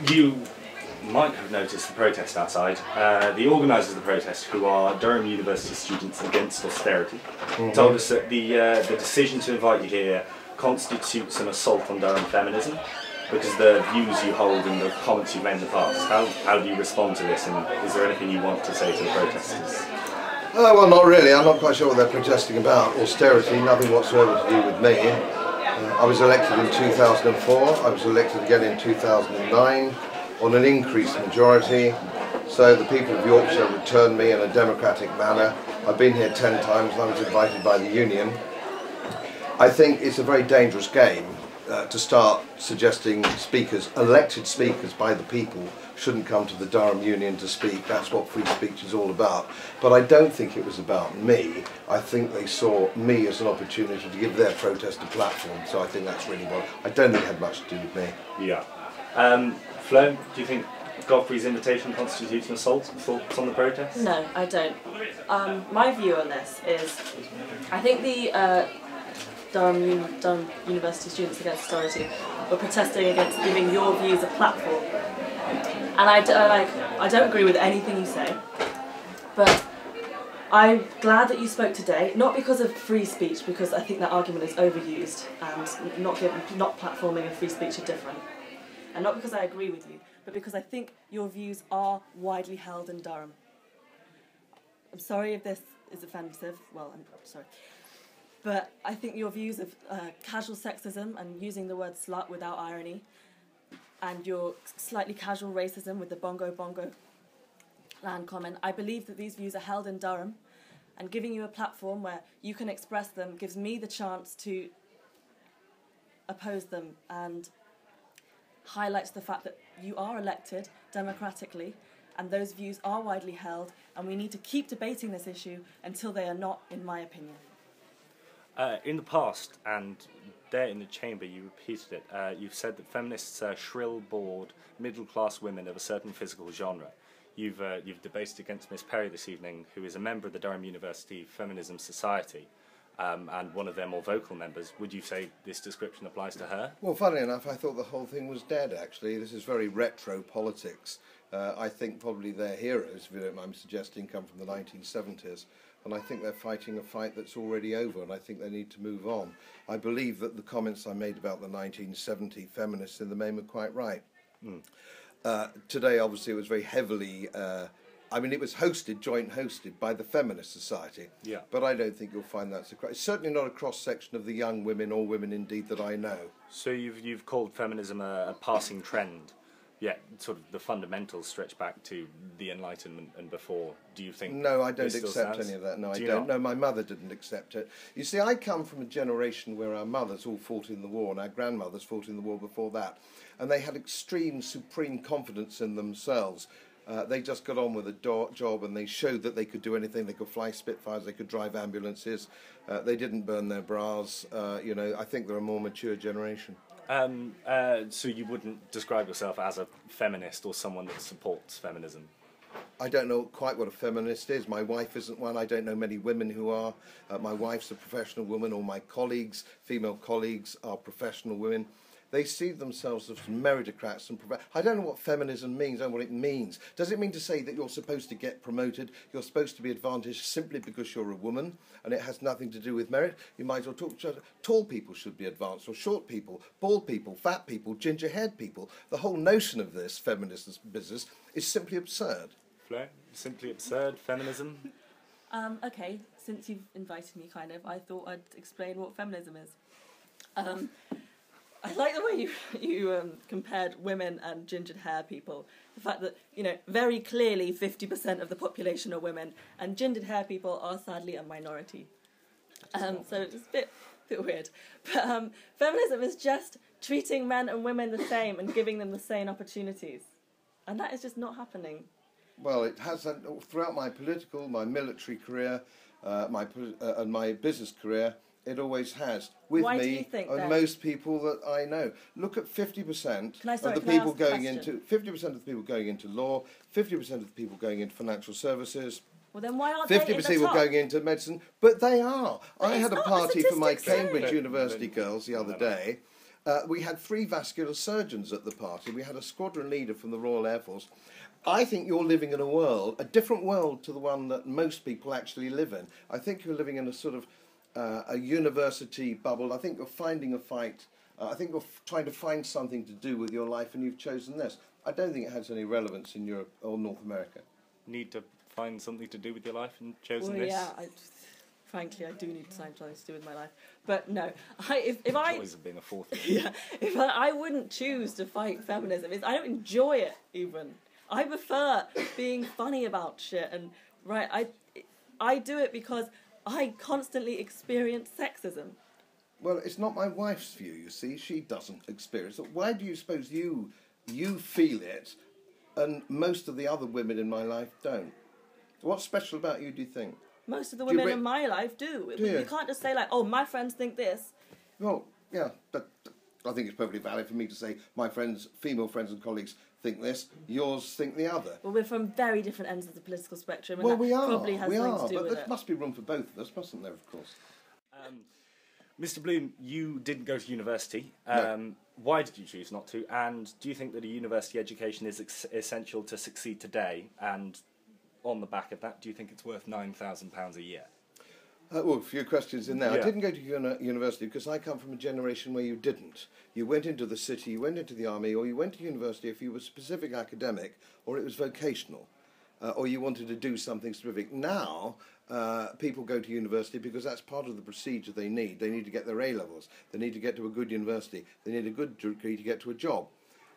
You might have noticed the protest outside. The organisers of the protest, who are Durham University students against austerity, told us that the decision to invite you here constitutes an assault on Durham feminism because of the views you hold and the comments you've made in the past. How do you respond to this, and is there anything you want to say to the protesters? Well, not really. I'm not quite sure what they're protesting about. Austerity, nothing whatsoever to do with me. I was elected in 2004, I was elected again in 2009 on an increased majority, so the people of Yorkshire returned me in a democratic manner. I've been here 10 times and I was invited by the union. I think it's a very dangerous game to start suggesting speakers, elected speakers by the people, shouldn't come to the Durham Union to speak. That's what free speech is all about. But I don't think it was about me. I think they saw me as an opportunity to give their protest a platform. So I think that's really what, I don't think it had much to do with me. Yeah. Flo, do you think Godfrey's invitation constitutes an assault? Thoughts on the protest? No, I don't. My view on this is, I think the Durham University Students Against Austerity were protesting against giving your views a platform. And I don't agree with anything you say, but I'm glad that you spoke today, not because of free speech, because I think that argument is overused, and not platforming and free speech are different. And not because I agree with you, but because I think your views are widely held in Durham. I'm sorry if this is offensive, well, I'm sorry. But I think your views of casual sexism and using the word slut without irony, and your slightly casual racism with the bongo land comment, I believe that these views are held in Durham, and giving you a platform where you can express them gives me the chance to oppose them and highlights the fact that you are elected democratically and those views are widely held, and we need to keep debating this issue until they are not, in my opinion. In the past, and there in the chamber you repeated it, you've said that feminists are shrill, bored, middle-class women of a certain physical genre. You've debated against Miss Perry this evening, who is a member of the Durham University Feminism Society, and one of their more vocal members. Would you say this description applies to her? Well, funnily enough, I thought the whole thing was dead, actually. This is very retro politics. I think probably their heroes, if you don't mind me suggesting, come from the 1970s. And I think they're fighting a fight that's already over, and I think they need to move on. I believe that the comments I made about the 1970 feminists in the main were quite right. Today, obviously, it was very heavily... it was joint hosted by the Feminist Society. Yeah. But I don't think you'll find that's it's certainly not a cross-section of the young women, or women indeed, that I know. So you've called feminism a passing trend. Yeah, sort of the fundamentals stretch back to the Enlightenment and before. Do you think? No, I don't accept any of that. No, I don't. No, my mother didn't accept it. You see, I come from a generation where our mothers all fought in the war, and our grandmothers fought in the war before that, and they had extreme, supreme confidence in themselves. They just got on with a job, and they showed that they could do anything. They could fly Spitfires, they could drive ambulances. They didn't burn their bras. I think they're a more mature generation. So you wouldn't describe yourself as a feminist or someone that supports feminism? I don't know quite what a feminist is. My wife isn't one. I don't know many women who are. My wife's a professional woman. All my colleagues, female colleagues, are professional women. They see themselves as meritocrats and I don't know what feminism means. I don't know what it means. Does it mean to say that you're supposed to get promoted, you're supposed to be advantaged simply because you're a woman, and it has nothing to do with merit? You might as well talk to tall people should be advanced, or short people, bald people, fat people, ginger-haired people. The whole notion of this feminist business is simply absurd. Flo, simply absurd, feminism? Okay, since you've invited me, I thought I'd explain what feminism is. I like the way you compared women and ginger hair people. The fact that, very clearly 50% of the population are women, and ginger hair people are sadly a minority. So it's a bit weird. But feminism is just treating men and women the same and giving them the same opportunities. And that is just not happening. Well, it has throughout my political, my military career, and my business career. It always has. With Why me do you think, and then? Most people that I know. Look at 50% of the people going into 50% of the people going into law, 50% of the people going into financial services. Well, then why aren't they in the top? 50% people going into medicine, but they are. But I had a not. party for my Statistics say. Cambridge University girls the other day, We had 3 vascular surgeons at the party. We had a squadron leader from the Royal Air Force. I think you're living in a world, a different world to the one that most people actually live in. I think you're living in a sort of a university bubble. I think you're finding a fight. I think you're trying to find something to do with your life, and you've chosen this. I don't think it has any relevance in Europe or North America. Need to find something to do with your life and chosen Well, this? yeah, frankly, I do need to find something to do with my life. But no, if I... Joys of being a fourth. Yeah, if I wouldn't choose to fight feminism. I don't enjoy it, even. I prefer being funny about shit, and I do it because I constantly experience sexism. Well, it's not my wife's view, you see. She doesn't experience it. Why do you suppose you feel it and most of the other women in my life don't? What's special about you, do you think? Most of the women in my life do. You can't just say, like, oh, my friends think this. Well, yeah, but I think it's perfectly valid for me to say my friends, female friends and colleagues think this, yours think the other. Well, we're from very different ends of the political spectrum, and well, that probably has something to do but with there it. must be room for both of us, mustn't there, of course? Mr. Bloom, you didn't go to university. No. Why did you choose not to? And do you think that a university education is essential to succeed today? And on the back of that, do you think it's worth £9,000 a year? Well, a few questions in there. Yeah. I didn't go to university because I come from a generation where you didn't. You went into the city, you went into the army, or you went to university if you were specific academic, or it was vocational, or you wanted to do something specific. Now, people go to university because that's part of the procedure they need. They need to get their A-levels. They need to get to a good university. They need a good degree to get to a job.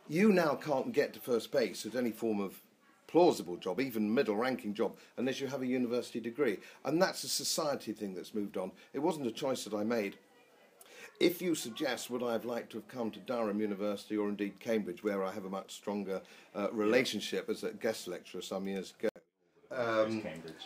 You now can't get to first base at any form of plausible job, even middle-ranking job, unless you have a university degree. And that's a society thing that's moved on. It wasn't a choice that I made. If you suggest would I have liked to have come to Durham University or indeed Cambridge, where I have a much stronger relationship as a guest lecturer some years ago, Cambridge.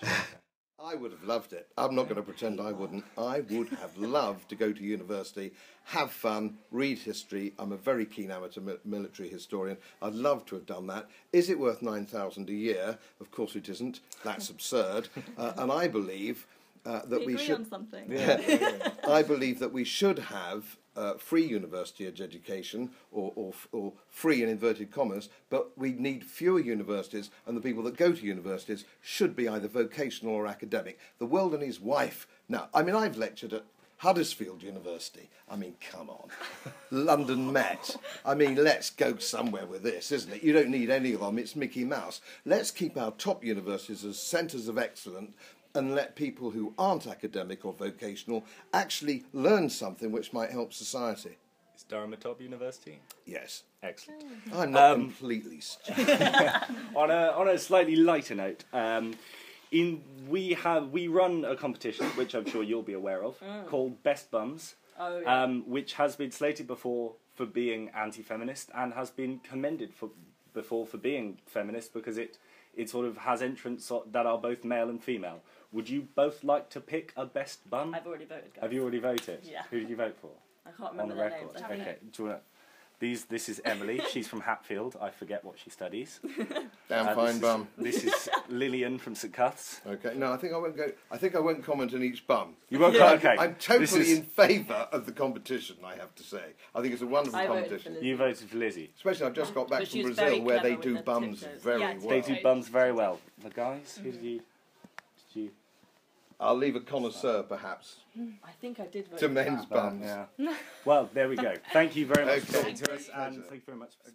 I would have loved it. I'm not going to pretend I wouldn't. I would have loved to go to university, have fun, read history. I'm a very keen amateur military historian. I'd love to have done that. Is it worth £9,000 a year? Of course it isn't. That's absurd. And I believe that we should. On something. Yeah. I believe that we should have free university education, or free in inverted commas, but we need fewer universities, and the people that go to universities should be either vocational or academic. The world and his wife. Now, I mean, I've lectured at Huddersfield University. I mean, come on. London Met. I mean, let's go somewhere with this, isn't it? You don't need any of them. It's Mickey Mouse. Let's keep our top universities as centres of excellence and let people who aren't academic or vocational actually learn something which might help society. Is Durham a top university? Yes. Excellent. I'm not completely stupid. On a slightly lighter note, we run a competition, which I'm sure you'll be aware of, called Best Bums, which has been slated before for being anti-feminist and has been commended before for being feminist because it sort of has entrants that are both male and female. Would you both like to pick a best bum? I've already voted, guys. Have you already voted? Yeah. Who did you vote for? I can't remember their names. Okay. Do you wanna, this is Emily. She's from Hatfield. I forget what she studies. Damn fine bum. This is Lillian from St Cuths. Okay. No, I think I won't go. I think I won't comment on each bum. You won't. Okay. I'm totally in favour of the competition. I have to say. I think it's a wonderful competition. You voted for Lizzie. Especially, I've just got back from Brazil, where they do bums very well. They do bums very well. The guys, who did you? I'll leave a connoisseur, perhaps, I think I did vote to men's bums. Yeah. Well, there we go. Thank you very much for Okay. talking to us, and thank you very much for